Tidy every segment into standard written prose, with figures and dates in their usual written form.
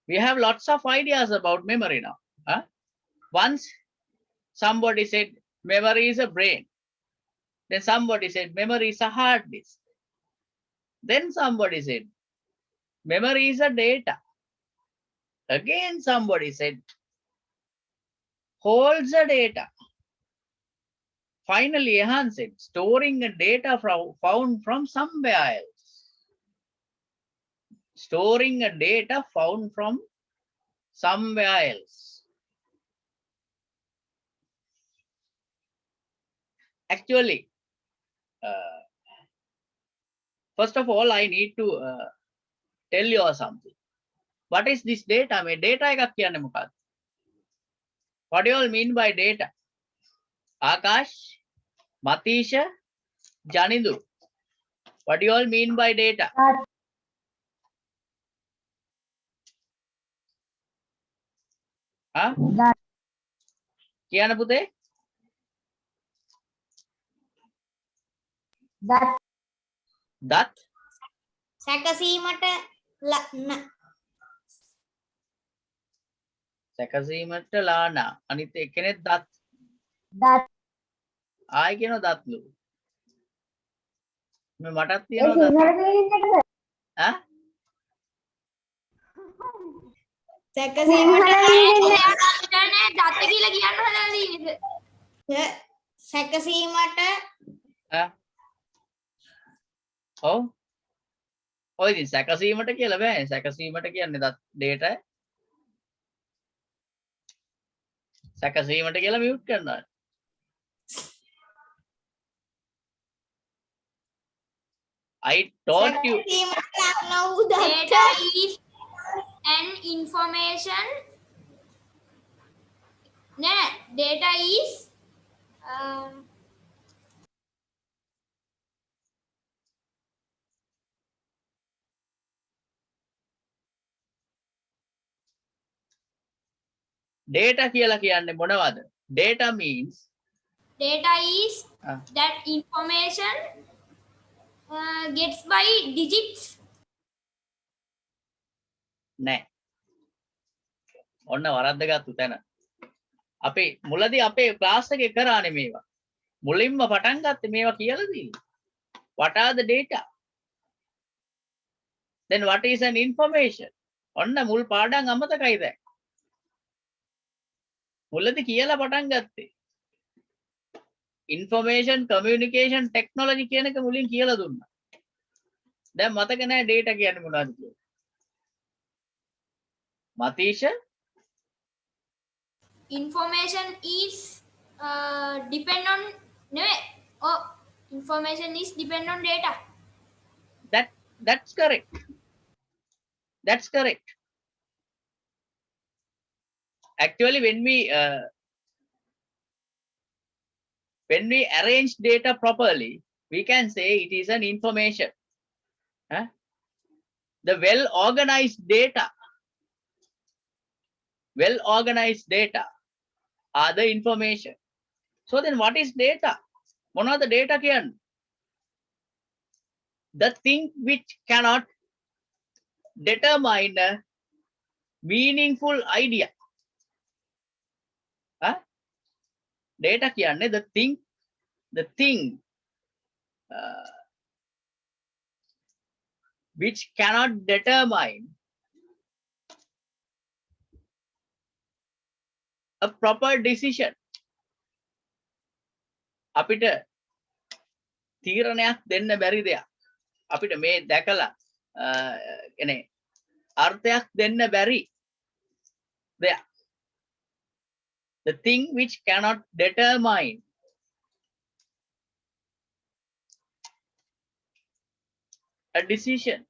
We have lots of ideas about memory now. Once somebody said memory is a brain. Then somebody said memory is a hard disk. Then somebody said memory is a data. Again somebody said holds the data. Finally, Ehan said storing a data found from somewhere else. Storing a data found from somewhere else. Actually, first of all, I need to tell you something. What is this data? මේ data එකක් කියන්නේ මොකක්ද? What do you all mean by data? Akash, Matisha, Janidu. What do you all mean by data? කියන්න පුතේ? දත් සැකසීමට සැකසීමට ලානා අනිත් එක්කෙනෙක් දත් ආයි කියනවා දත්ලු මේ මටත් තියෙනවා දත් සැකසීමට දත්ත කියලා කියන්න හදලා තියෙන්නේ. සැකසීමට ඔව් ඔය ඉතින් සැකසීමට කියලා බෑනේ සැකසීමට කියන්නේ දත් data සැකසීමට කියලා මියුට් කරනවා. I taught you data is an information. No, data is data කියලා කියන්නේ මොනවද? Data means data is that information gets by digits. නෑ. ඔන්න වරද්දගත්තු තැන. අපි මුලදී අපේ ක්ලාස් එකේ කරානේ මේවා. මුලින්ම පටන් ගත්තේ මේවා කියලා දීලා. What are the data? Then what is an information? ඔන්න මුල් පාඩම් අමතකයි දැන්. මුලදී කියලා පටන් ගත්තේ. Information communication technology කියන එක මුලින් කියලා දුන්නා. දැන් මතක නැහැ data කියන්නේ මොනවද කියලා. Matisha? Information is depend on information is depend on data. That's correct. That's correct. Actually, when we arrange data properly, we can say it is an information. The well-organized data are the information. So then what is data? One of the data can the thing which cannot determine a meaningful idea. Data කියන්නේ the thing which cannot determine a proper decision. අපිට තීරණයක් දෙන්න බැරි දෙයක්. අපිට මේ දැකලා කියන්නේ අර්ථයක් දෙන්න බැරි දෙයක්. The thing which cannot determine a decision.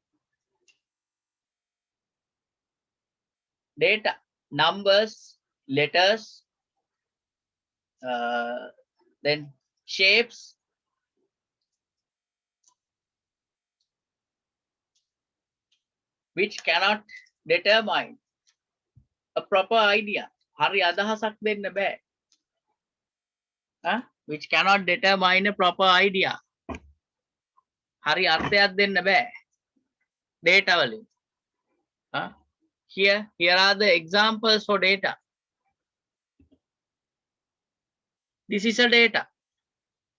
Data, numbers, letters, then shapes, which cannot determine a proper idea. හරි අදහසක් දෙන්න බෑ. Which cannot determine a proper idea. හරි අර්ථයක් දෙන්න බෑ. data වලින්. Here are the examples for data. This is a data.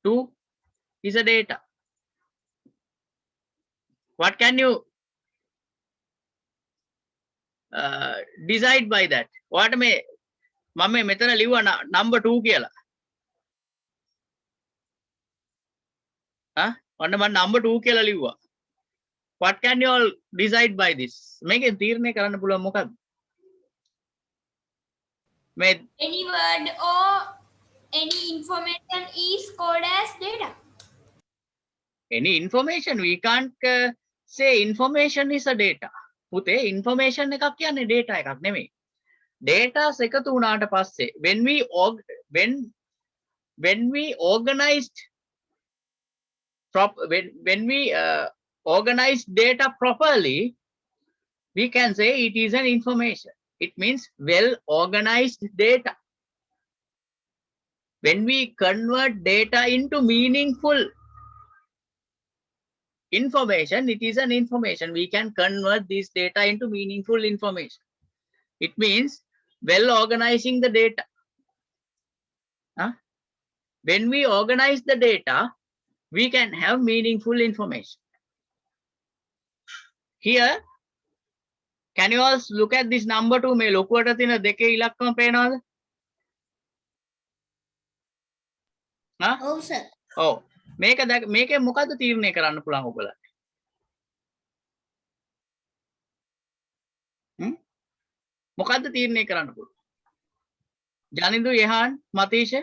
2 is a data. What can you decide by that? What may මම මෙතන ලිව්වා number 2 කියලා. ඔන්න මම number 2 කියලා ලිව්වා. What can you all decide by this? මේකෙන් තීරණය කරන්න පුළුවන් මොකක්ද? මේ Any word or any information is called as data. Any information, we can't say information is a data. පුතේ information එකක් කියන්නේ data එකක් නෙමෙයි. Data එකතු වුණාට පස්සේ when we organized organize data properly, we can say it is an information. It means well organized data. When we convert data into meaningful information, it is an information. We can convert this data into meaningful information. It means well organizing the data. When we organize the data, we can have meaningful information. Here, can you all look at this number 2? මේ ලොකුවට තියෙන දෙකේ ඉලක්කම පේනවද? Oh, sir. ඔව්. මේකේ මොකද්ද තීරණය කරන්න පුළුවන් ඔයගොල්ලන්ට? මොකද්ද තීරණය කරන්න පුළුවන්? ජනින්දු, යහන්, මතීෂ?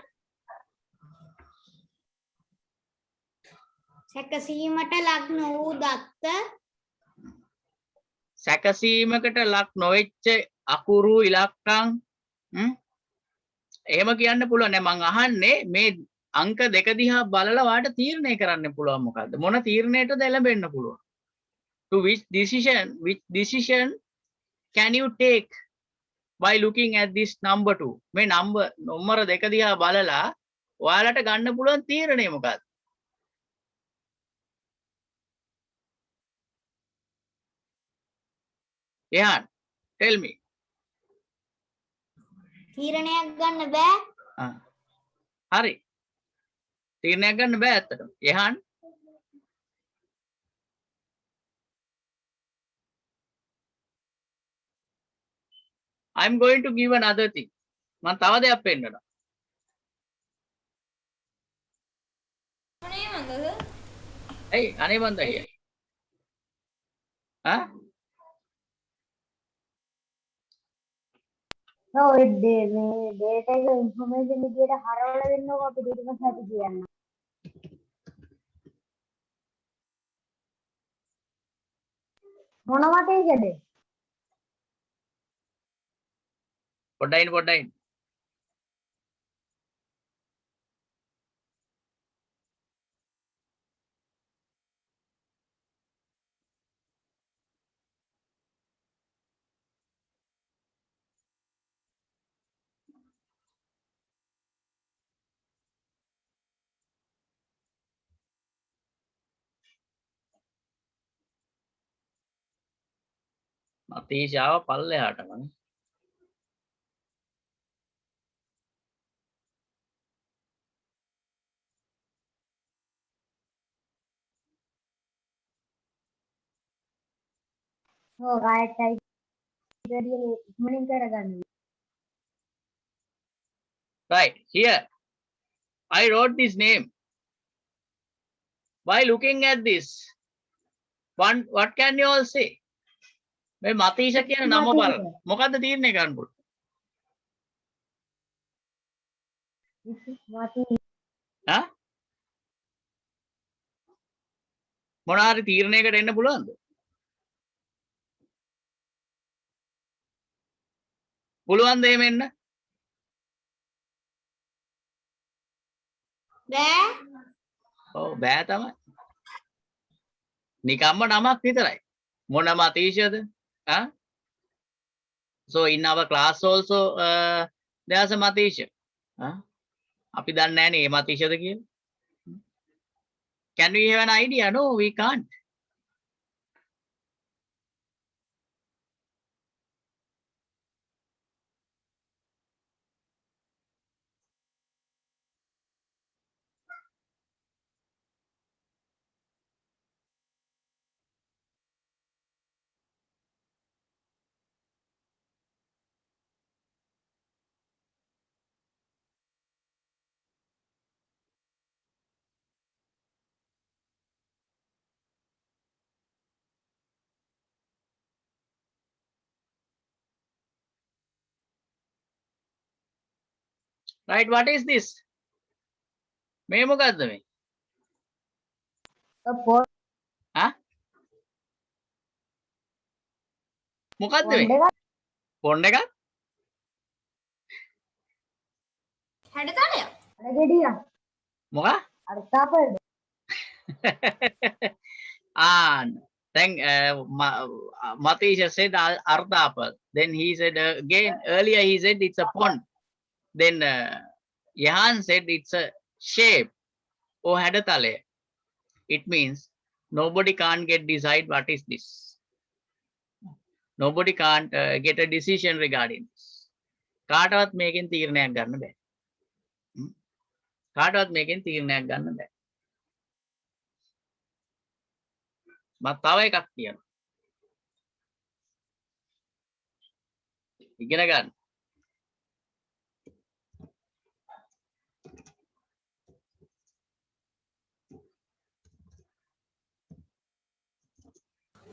සැකසීමට ලක් නොවූ දත්ත සැකසීමකට ලක් නොවෙච්ච අකුරු ඉලක්කම් එහෙම කියන්න පුළුවන් නෑ. මං අහන්නේ මේ අංක දෙක දිහා බලලා වාට තීරණය කරන්න පුළුවන් මොකද්ද? මොන තීරණයටද එළඹෙන්න පුළුවන්? To which decision can you take by looking at this number 2? මේ නම්බර දෙක දිහා බලලා ඔයාලට ගන්න පුළුවන් තීරණය මොකක්ද? යහන්, tell me. තීරණයක් ගන්න බෑ. හරි. තීරණයක් ගන්න බෑ ඇත්තටම. යහන්, I'm going to give another thing. මම තව දෙයක් පෙන්නනවා. අනේ මන්දද? ඇයි අනේ මන්ද කියයි? ඔය data එක information විදියට හරවලා දෙන්නකො අපිට ඊට පස්සේ අපි කියන්න. මොනවද ඒකද? පොඩ්ඩයින්. මතීෂාව පල්ලෙහාටම. ඔව් right side ඉතින් ඉක්මනින් කරගන්න. Right, here I wrote this name. By looking at this, what can you all say? මේ මතීෂ කියන නම බලන්න. මොකද්ද තීරණය කරන්න පුළුවන්? මොන හරි තීරණයකට එන්න පුළුවන්ද? පුළුවන්ද එහෙම එන්න? බෑ. ඔව් බෑ තමයි. නිකම්ම නමක් විතරයි. මොන මතීෂද? So in our class also there's a Matisha. අපි දන්නේ නැහැ නේ මේ මතීෂද කියලා. Can we have an idea? No, we can't. Right? What is this? මේ මොකද්ද මේ? හා? මොකද්ද මේ? ෆොන්ට් එකක්? හැඩතලයක්. අරගෙඩිය. මොකක්? අර්ථාපද. Then Matisha said Ardapal. Then he said again, earlier he said it's a font. Then Yahan said it's a shape or hadatale. It means nobody can't decide what is this. Nobody can't get a decision regarding this. කාටවත් මේකෙන් තීරණයක් ගන්න බෑ. කාටවත් මේකෙන් තීරණයක් ගන්න බෑ. මම තව එකක් කියනවා. ඉගෙන ගන්න.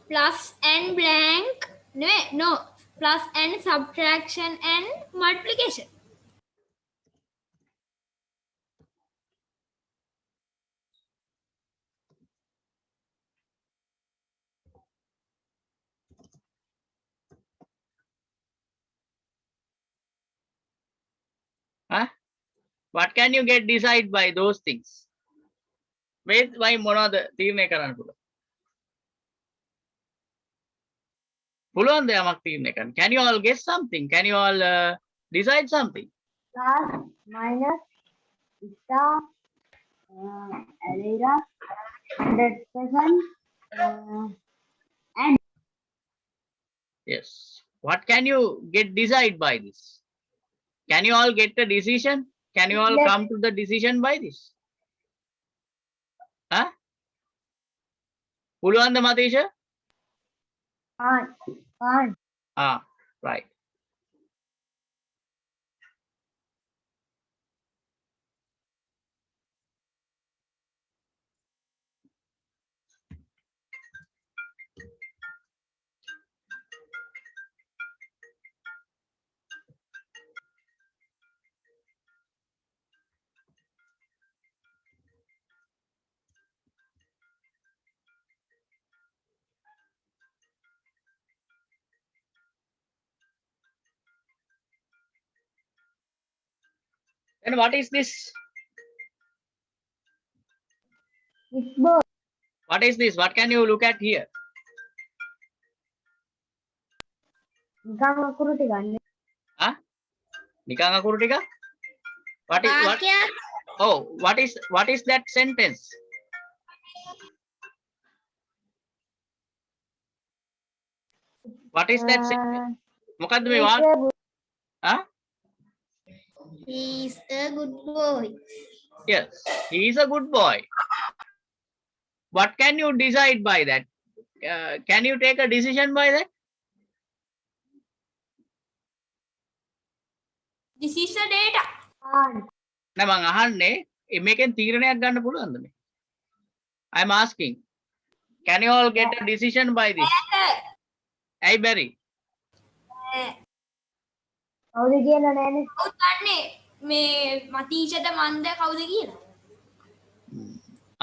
Plus and blank. No. Plus and subtraction and multiplication. Huh? What can you get decide by those things? Wait, why මොනවද තීරණය කරන්න පුළුවන්? පුළුවන්ද යමක් තීරණය කරන්න? Can you all guess something? Can you all decide something? Plus, minus, star, alera, 100%, and Yes. What can you get decide by this? Can you all get a decision? Can you all Yes. come to the decision by this? Huh? පුළුවන්ද Matisha? can't. Right. Then what is this? It's both. What is this? What can you look at here? නිකන් අකුරු ටිකක් නේ. Huh? නිකං අකුරු ටික? What is what? වාක්‍යයක්. Oh, what is that sentence? What is that sentence? මොකද්ද මේ වාක්‍ය? Huh? He is a good boy. Yes, he is a good boy. What can you decide by that? Can you take a decision by that? This is the data. can't. නෑ මං අහන්නේ මේකෙන් තීරණයක් ගන්න පුළුවන්ද මේ? I'm asking. Can you all get a decision by this? ඇයි බැරි? කවුද කියලා නෑනේ. කවුද දන්නේ මේ මතීෂට මන්ද කවුද කියලා?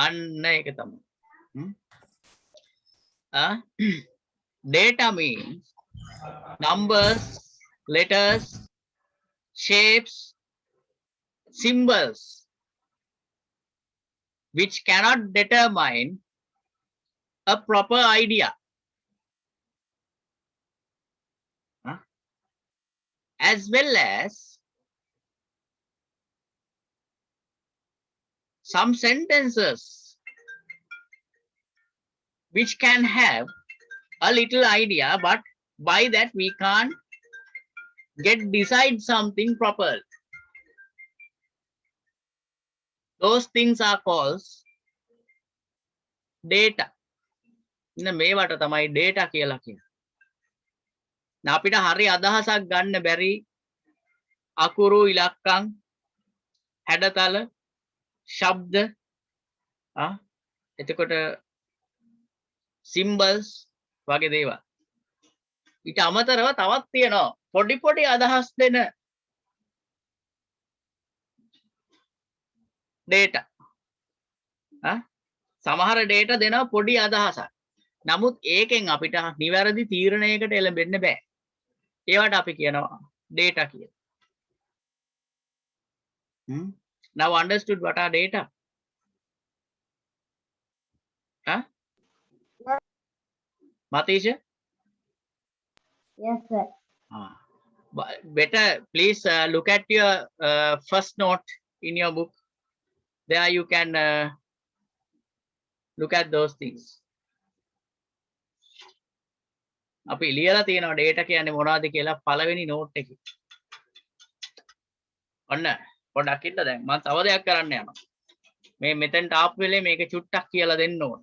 අන්න ඒක තමයි. Data means numbers, letters, shapes, symbols which cannot determine a proper idea. As well as some sentences which can have a little idea, but by that we can't decide something proper. Those things are called data. මේවට තමයි data කියලා කියන්නේ. අපිට හරි අදහසක් ගන්න බැරි අකුරු ඉලක්කම් හැඩතල ශබ්ද එතකොට symbols වගේ දේවල්. ඊට අමතරව තවත් තියෙනවා පොඩි පොඩි අදහස් දෙන data. සමහර data දෙනවා පොඩි අදහසක්. නමුත් ඒකෙන් අපිට නිවැරදි තීරණයකට එළඹෙන්න බෑ. ඒවට අපි කියනවා data කියලා. Now understood what are data? Matisha? Yes, sir. Better please look at your first note in your book. There you can look at those things. අපි ලියලා තියෙනවා data කියන්නේ මොනවද කියලා පළවෙනි note එකේ. ඔන්න පොඩ්ඩක් ඉන්න දැන් මම තව දෙයක් කරන්න යනවා. මේ මෙතෙන්ට ආපු වෙලේ මේක චුට්ටක් කියලා දෙන්න ඕන.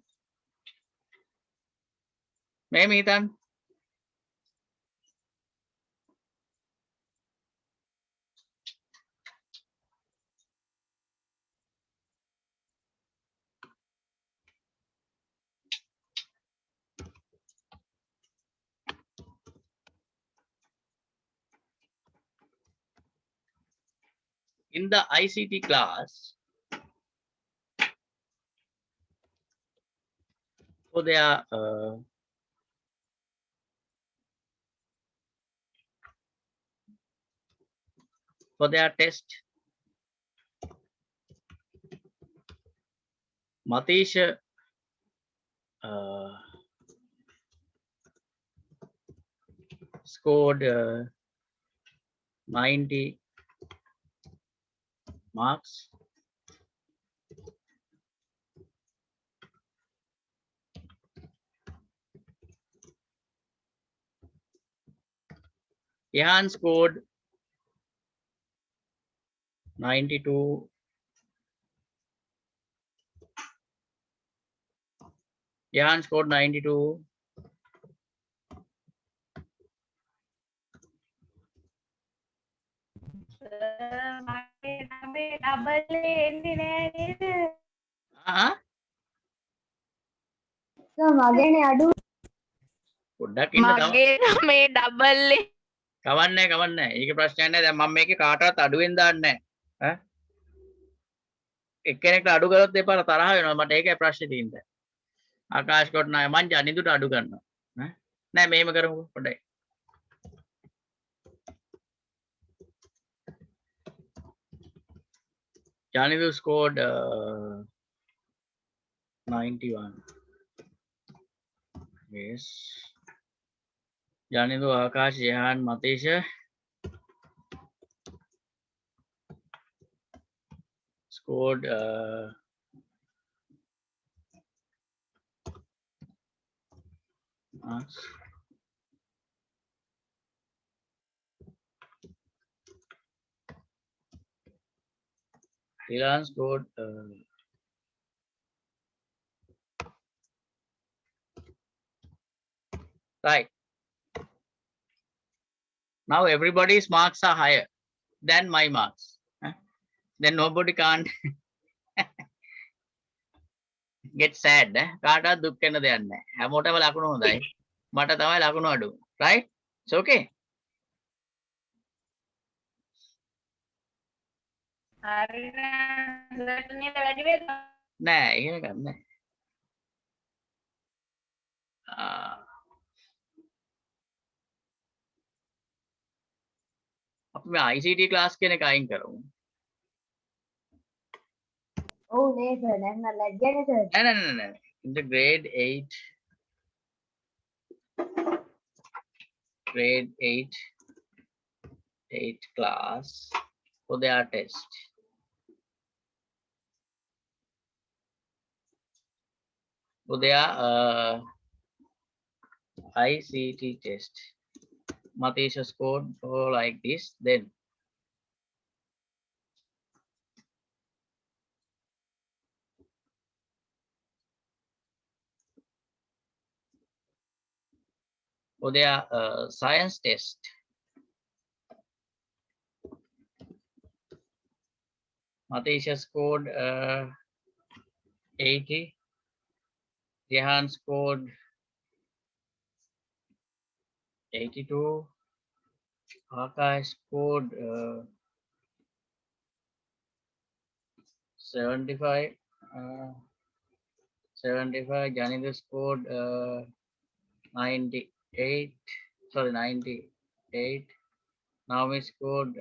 මේ හිතන්න. In the ICT class, for their test, Matisha scored 90 marks. Jehan scored 92. Jehan scored 92. So, මගේනේ අඩු. පොඩ්ඩක් ඉන්න තව. මගේ මේ ඩබල් කවන්නේ කවන්නේ. ඒකේ ප්‍රශ්නයක් නැහැ. දැන් මම මේකේ කාටවත් අඩුවෙන් දාන්නේ නැහැ. එක්කෙනෙක්ට අඩු කරොත් දෙපාර තරහ වෙනවා. මට ඒකයි ප්‍රශ්නේ තියෙන්නේ. ආකාශ කොට නෑ මං ජනිදුට අඩු කරනවා. නෑ මෙහෙම කරමුකෝ පොඩ්ඩයි. Janidu scored 91. Yes. Janidu, Akash, Jehan, Matisha scored Ilan scored right. Now everybody's marks are higher than my marks. Then nobody can't get sad. කාටවත් දුක් වෙන්න දෙයක් නැහැ. හැමෝටම ලකුණු හොඳයි. මට තමයි ලකුණු අඩු. Right? It's okay. හරි නෑ වැඩි වේද? නෑ එහෙම ගන්න. අපි මේ ICT class කියන එක අයින් කරමු. ඔව් නේ සර් දැන් මම ලැජ්ජානේ sir. No. In the grade 8 class for their test. For their ICT test. Matisha scored for like this, then for their science test. Matisha scored 80. Jehan scored 82. Akash scored 75. 75. Janinder scored 98. Sorry, 98. Naomi scored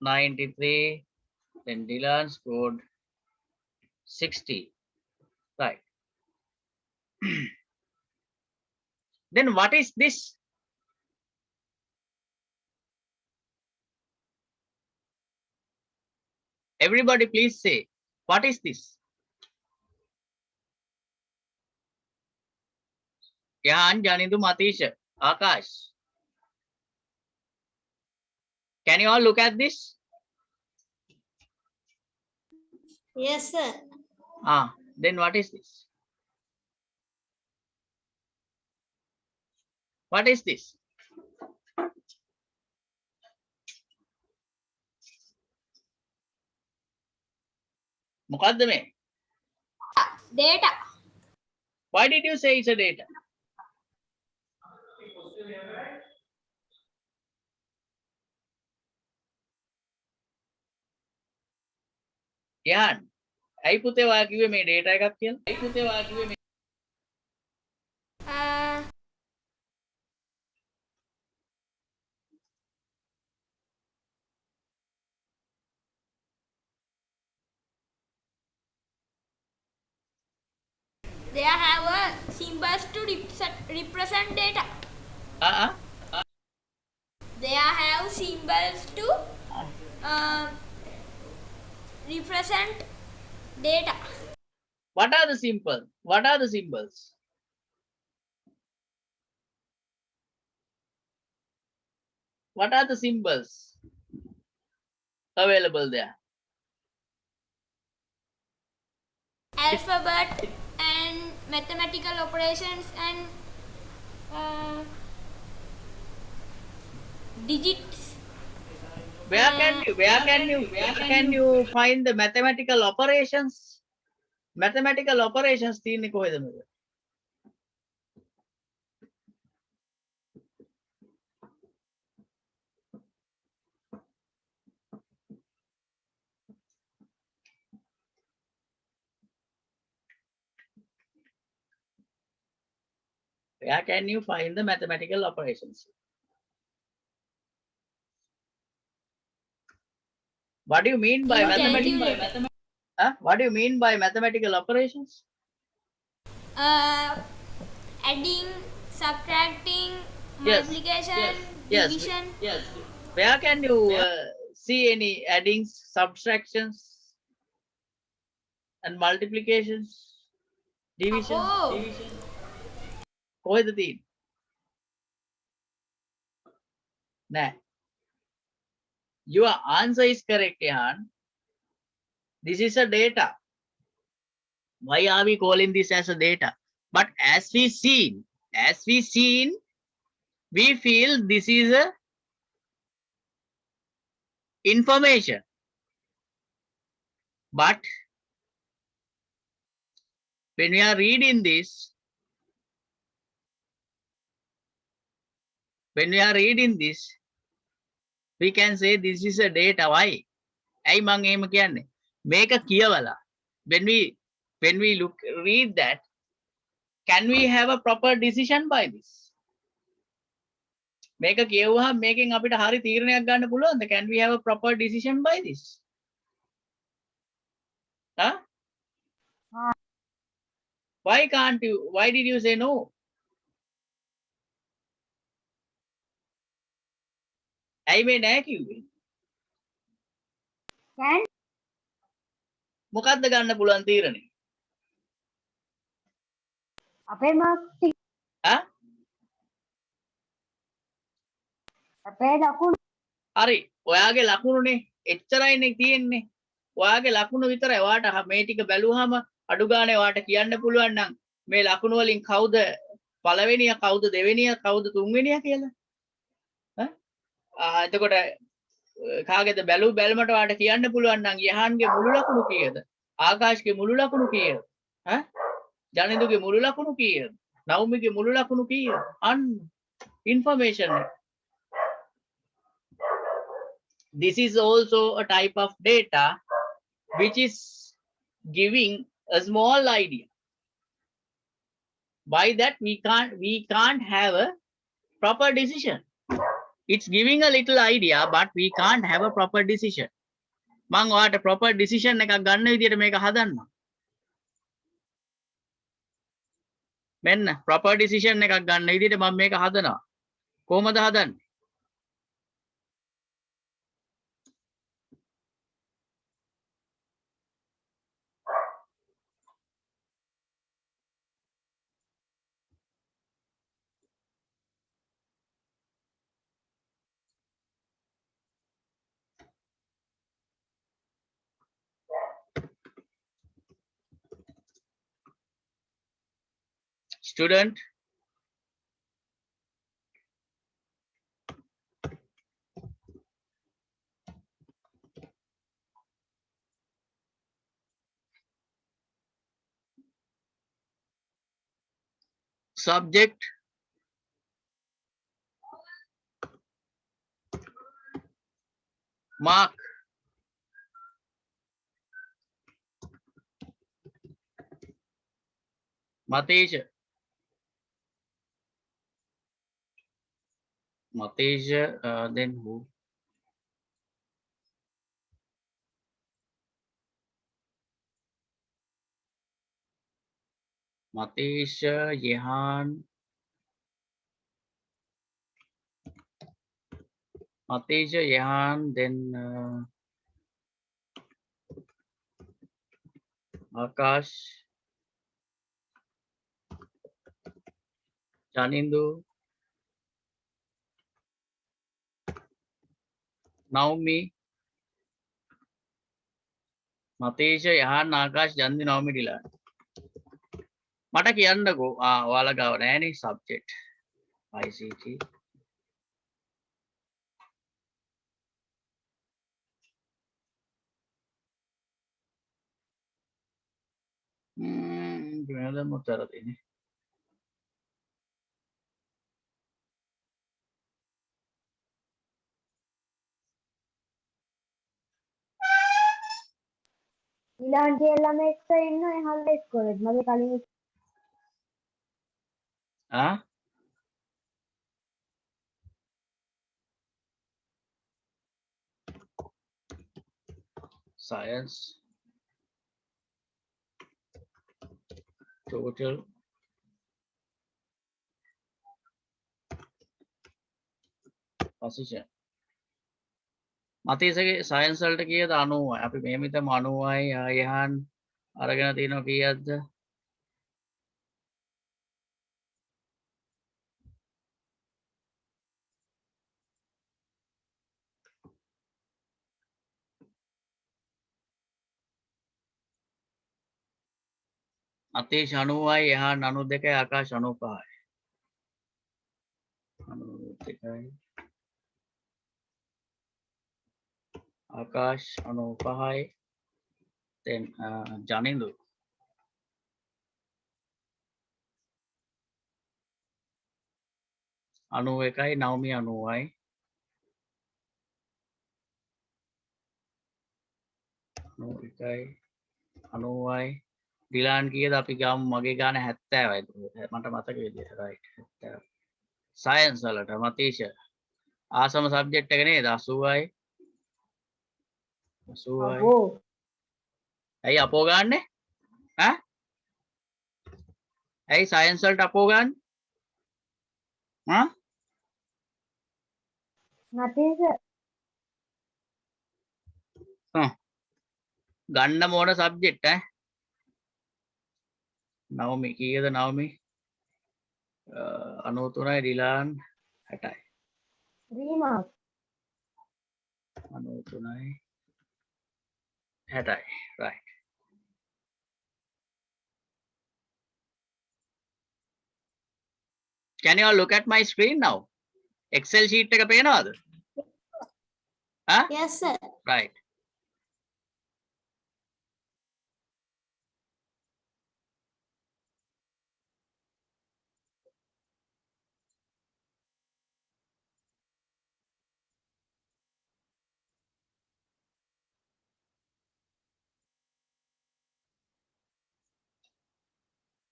93. Then Dylan scored 60. Right. Then what is this? Everybody please say, what is this? Yahan, Janindu, Matisha, Akash. Can you all look at this? Yes, sir. Then what is this? What is this? මොකද්ද මේ? Data. Why did you say it's a data? Yahan, ඇයි පුතේ ඔයා කිව්වේ මේ data එකක් කියලා? ඇයි පුතේ ඔයා කිව්වේ මේ They have a symbols to represent data. They have symbols to represent data. What are the symbols? What are the symbols? What are the symbols available there? Alphabet and mathematical operations and digits. Where can you find the mathematical operations? Mathematical operations තියෙන්නේ කොහෙද මේක? Where can you find the mathematical operations? What do you mean by mathematical? What do you mean by mathematical operations? Adding, subtracting, Yes, multiplication, yes, division. yes. Where can you see any addings, subtractions, and multiplications, division? Oh. කොහෙද තියෙන්නේ? නෑ. Your answer is correct, Yahan. This is a data. Why are we calling this as a data? But as we seen, we feel this is a information. But when we are reading this, we can say this is a data. Why? ඇයි මං එහෙම කියන්නේ? මේක කියවලා when we read that, can we have a proper decision by this? මේක කියවුවාම මේකෙන් අපිට හරි තීරණයක් ගන්න පුළුවන්ද? Can we have a proper decision by this? Huh? Why can't you? Why did you say no? ඇයි මේ නෑ කිව්වේ? Can මොකද්ද ගන්න පුළුවන් තීරණය? අපේ marks අපේ ලකුණු හරි ඔයාගේ ලකුණුනේ එච්චරයිනේ තියෙන්නේ. ඔයාගේ ලකුණු විතරයි. ඔයාට මේ ටික බැලුවාම අඩු ගානේ ඔයාට කියන්න පුළුවන් නම් මේ ලකුණු වලින් කවුද පළවෙනියා, කවුද දෙවෙනියා, කවුද තුන්වෙනියා කියලා. එතකොට කාගේද බැලුමට ඔයාට කියන්න පුළුවන් නම් යහන්ගේ මුළු ලකුණු කීයද? ආකාශ්ගේ මුළු ලකුණු කීයද? ජනින්දුගේ මුළු ලකුණු කීයද? නවුමිගේ මුළු ලකුණු කීයද? අන්න information එක. This is also a type of data which is giving a small idea. By that we can't have a proper decision. It's giving a little idea, but we can't have a proper decision. මං ඔයාට proper decision එකක් ගන්න විදියට මේක හදන්න. මෙන්න proper decision එකක් ගන්න විදියට මම මේක හදනවා. කොහොමද හදන්නේ? Student, subject, mark, Mateja, then who? Mateja, Jehan, Mateja, Jehan, then Akash, Janindu, Naomi, Mateja, Jehan, Akash, Jandi, Naomi, Dilan. මට කියන්නකෝ ඔයාලා ගාව නෑනේ subject ICT gimana mau cara ini ඊළඟ ළම එක්ක ඉන්න එහල්ල එක්කොලෙත් මගේ කලින් ah science total position මතීසගේ සයන්ස් වලට කීයද 90යි අපි මෙහෙම හිතමු 90යි යහන් අරගෙන තියෙනවා කීයක්ද අතීෂ් 90යි යහන් 92යි ආකාශ 95යි 92යි ආකාශ 95යි then ජනින්දු 91යි නවමි 90යි 91යි 90යි ඩිලාන් කීයද අපි ගාමු මගේ ගාන 70යි මට මතක විදිහට රයිට් 70 සයන්ස් වලට මතීෂ ආසම සබ්ජෙක්ට් එක නේද 80යි 80යි අපෝ ඇයි අපෝ ගන්නෙ ඈ ඇයි සයන්ස් වලට අපෝ ගන්න නතීස ගන්න මොන සබ්ජෙක්ට් ඈ නවමි කීයද නවමි 93යි Dilan 60යි 3 marks 93යි 60යි right can you all look at my screen now excel sheet එක පේනවද Yes, sir. right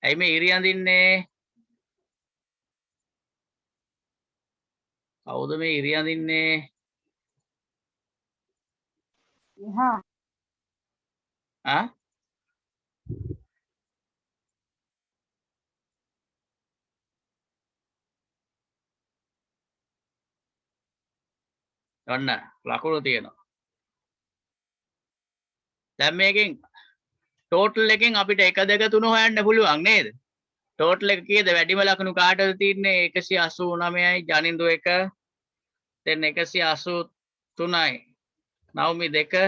ඇයි මේ ඉරි අඳින්නේ? කවුද මේ ඉරි අඳින්නේ? එහා ආ? ඔන්න ලකුණු තියෙනවා. දැන් මේකෙන් ටෝටල් එකෙන් අපිට 1 2 3 හොයන්න පුළුවන් නේද? ටෝටල් එක කීයද? වැඩිම ලකුණු කාටද තියෙන්නේ? 189යි ජනින්දු 1 then 183යි නවමි 2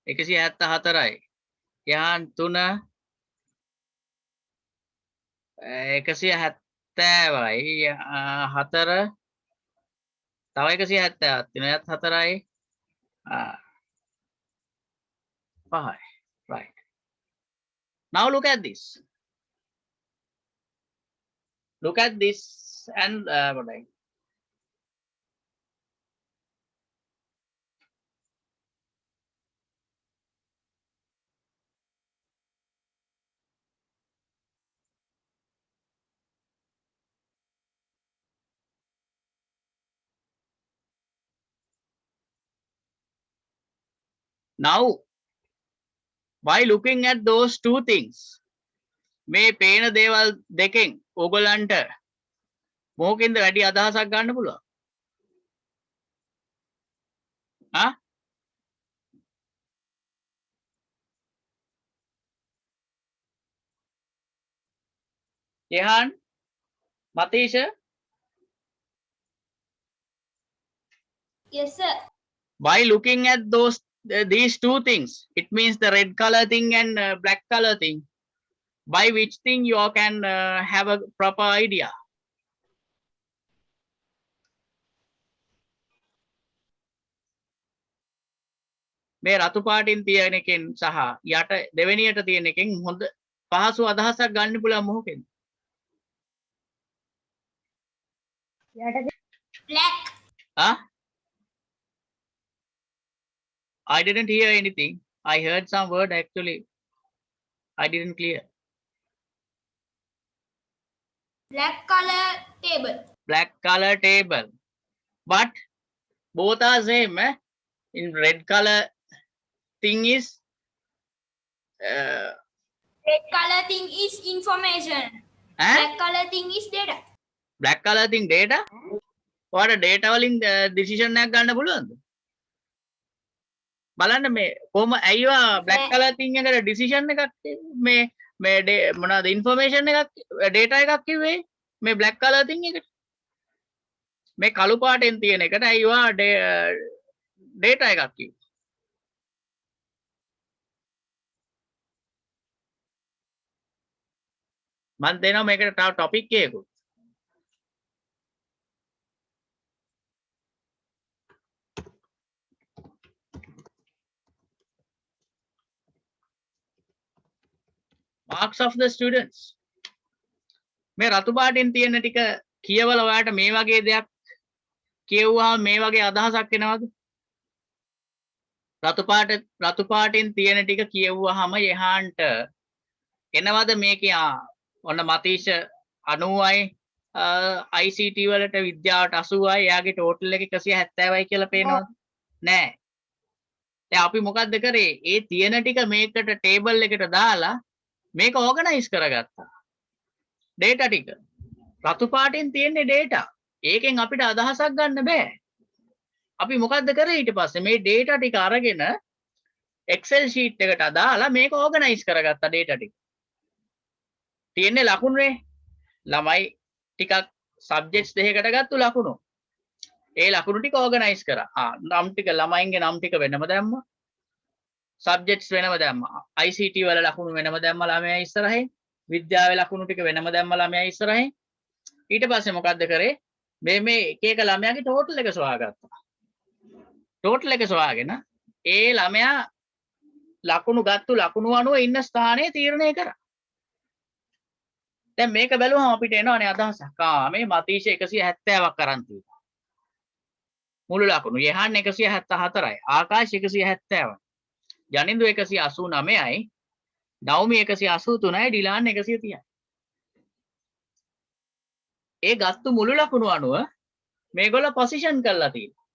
174යි යහන් 3 170යි 4 තව 170ක් තියෙනවා. එයත් 4යි 5යි. right. Now look at this. Look at this and what I now by looking at those two things මේ පේන දේවල් දෙකෙන් ඕගොල්ලන්ට මොකකින්ද වැඩි අදහසක් ගන්න පුළුවන්? ආ? යහන් මතීෂ Yes, sir. by looking at these two things, it means the red color thing and black color thing, by which thing you all can have a proper idea? මේ රතු පාටින් තියෙන එකෙන් සහ යට දෙවෙනියට තියෙන එකෙන් හොඳ පහසු අදහසක් ගන්න පුළුවන් මොකෙන්ද? යට Black. Huh? I didn't hear anything. I heard some word actually. I didn't clear. Black color table. Black color table. But both are same. In red color thing is Red color thing is information. Black color thing is data. black color thing data. What data වලින් decision එකක් ගන්න පුළුවන්ද? බලන්න මේ කොහොම ඇයිවා black color thing එකට decision එකක් මේ මොනවාද information එකක් data එකක් කිව්වේ මේ black color thing එකට. මේ කළු පාටෙන් තියෙන එකට ඇයිවා data එකක් කිව්වේ. මම දෙනවා මේකට තව topic එකකුත්. marks of the students. මේ රතු පාටින් තියෙන ටික කියවලා ඔයාලට මේ වගේ දෙයක් කියවුවාම මේ වගේ අදහසක් එනවද? රතු පාටින් තියෙන ටික කියවුවාම යහාන්ට එනවද මේකේ ඔන්න මතීෂ 90යි ICT වලට විද්‍යාවට 80යි එයාගේ ටෝටල් එක 170යි කියලා පේනවද? නෑ. දැන් අපි මොකද්ද කරේ? ඒ තියෙන ටික මේකට ටේබල් එකට දාලා මේක ඕගනයිස් කරගත්තා. ඩේටා ටික. රතු පාටින් තියෙන්නේ ඩේටා. ඒකෙන් අපිට අදහසක් ගන්න බෑ. අපි මොකද්ද කරේ ඊට පස්සේ මේ ඩේටා ටික අරගෙන Excel sheet එකට දාලා මේක ඕගනයිස් කරගත්තා ඩේටා ටික. තියෙන්නේ ලකුණුනේ. ළමයි ටිකක් සබ්ජෙක්ට්ස් දෙකකට ගත්තු ලකුණු. ඒ ලකුණු ටික ඕගනයිස් කරා. නම් ටික ළමයින්ගේ නම් ටික වෙනම දැම්මා. සබ්ජෙක්ට්ස් වෙනම දැම්මා. ICT වල ලකුණු වෙනම දැම්මා ළමයා ඉස්සරහින්. විද්‍යාවේ ලකුණු ටික වෙනම දැම්මා ළමයා ඉස්සරහින්. ඊට පස්සේ මොකද්ද කරේ? මේ එක එක ළමයාගේ ටෝටල් එක සොයාගත්තා. ටෝටල් එක සොයාගෙන ඒ ළමයා ලකුණු ගත්තු ලකුණු අනුව ඉන්න ස්ථානය තීරණය කරා. දැන් මේක බැලුවම අපිට එනවනේ අදහසක්. මේ මතීෂ 170ක් අරන් තියෙනවා. මුළු ලකුණු යහන් 174යි. ආකාශ 170යි. ජනින්දු 189යි. නවුමි 183යි ඩිලාන් 130යි. ඒ ගත්තු මුළු ලකුණු අනුව මේගොල්ලෝ පොසිෂන් කරලා තියෙනවා.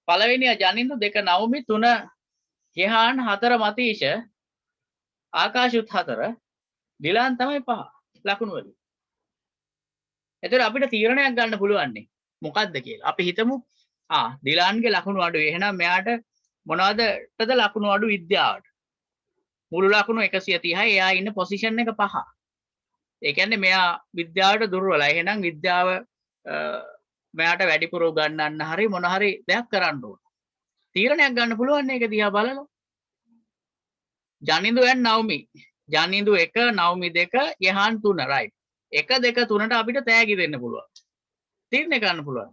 පළවෙනියා ජනින්දු 2 නවුමි 3 යෙහාන් 4 මතීෂ ආකාශුත් 4 ඩිලාන් තමයි 5 ලකුණු වලින්. එතකොට අපිට තීරණයක් ගන්න පුළුවන් නේ මොකද්ද කියලා. අපි හිතමු ඩිලාන්ගේ ලකුණු අඩුයි. එහෙනම් මෙයාට මොනවදටද ලකුණු අඩු විද්‍යාවට? මුළු ලකුණු 130යි. එයා ඉන්න පොසිෂන් එක 5. ඒ කියන්නේ මෙයා විද්‍යාවට දුර්වලයි. එහෙනම් විද්‍යාව මෙයාට වැඩිපුර උගන්වන්න හරි මොන හරි දෙයක් කරන්න ඕන. තීරණයක් ගන්න පුළුවන් මේක දිහා බලලා. ජනින්දු and නවුමි. ජනින්දු 1 නවුමි 2 යෙහාන් 3 right. 1 2 3ට අපිට තෑගි දෙන්න පුළුවන්. තීරණය ගන්න පුළුවන්.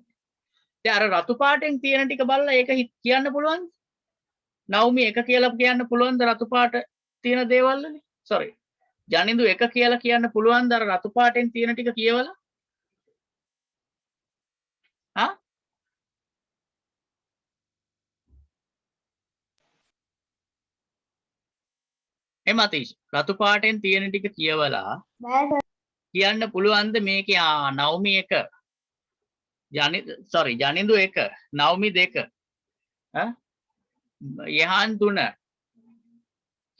දැන් අර රතු පාටෙන් තියෙන ටික බලලා ඒක කියන්න පුළුවන්. නවුමි 1 කියලා කියන්න පුළුවන්ද රතු පාට තියෙන දේවල් වලනේ? sorry. ජනින්දු 1 කියලා කියන්න පුළුවන්ද අර රතු පාටෙන් තියෙන ටික කියවලා? එමතිෂ් රතු පාටෙන් තියෙන ටික කියවලා කියන්න පුළුවන්ද මේකේ නවුමි 1 ජනින්දු 1 නවුමි 2 යෙහාන් 3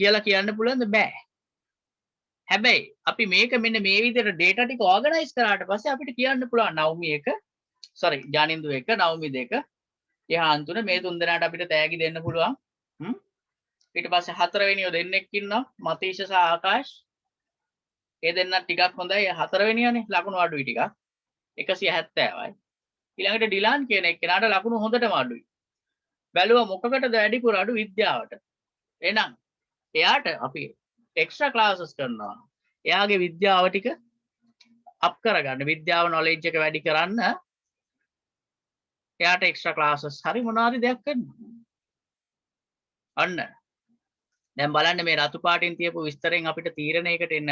කියලා කියන්න පුළුවන්ද? බෑ. හැබැයි අපි මේක මෙන්න මේ විදිහට data ටික organize කරාට පස්සේ අපිට කියන්න පුළුවන් නවුමි 1 ජනින්දු 1 නවුමි 2 යෙහාන් 3 මේ තුන් දෙනාට අපිට තෑගි දෙන්න පුළුවන්. ඊට පස්සේ හතරවෙනියෝ දෙන්නෙක් ඉන්නවා මතීෂ සහ ආකාශ්. ඒ දෙන්නත් ටිකක් හොඳයි. හතරවෙනියනේ ලකුණු අඩුයි ටිකක්. 170යි. ඊළඟට ඩිලාන් කියන එක්කෙනාට ලකුණු හොඳටම අඩුයි. බැලුවා මොකකටද වැඩිපුර අඩු? විද්‍යාවට. එහෙනම් එයාට අපි එක්ස්ට්‍රා ක්ලාසස් කරනවා. එයාගේ විද්‍යාව ටික අප් කරගන්න. විද්‍යාව නොලෙජ් එක වැඩි කරන්න එයාට එක්ස්ට්‍රා ක්ලාසස් හරි මොනවාරි දෙයක් කරනවා. අන්න දැන් බලන්න මේ රතු පාටින් තියපු විස්තරෙන් අපිට තීරණයකට එන්න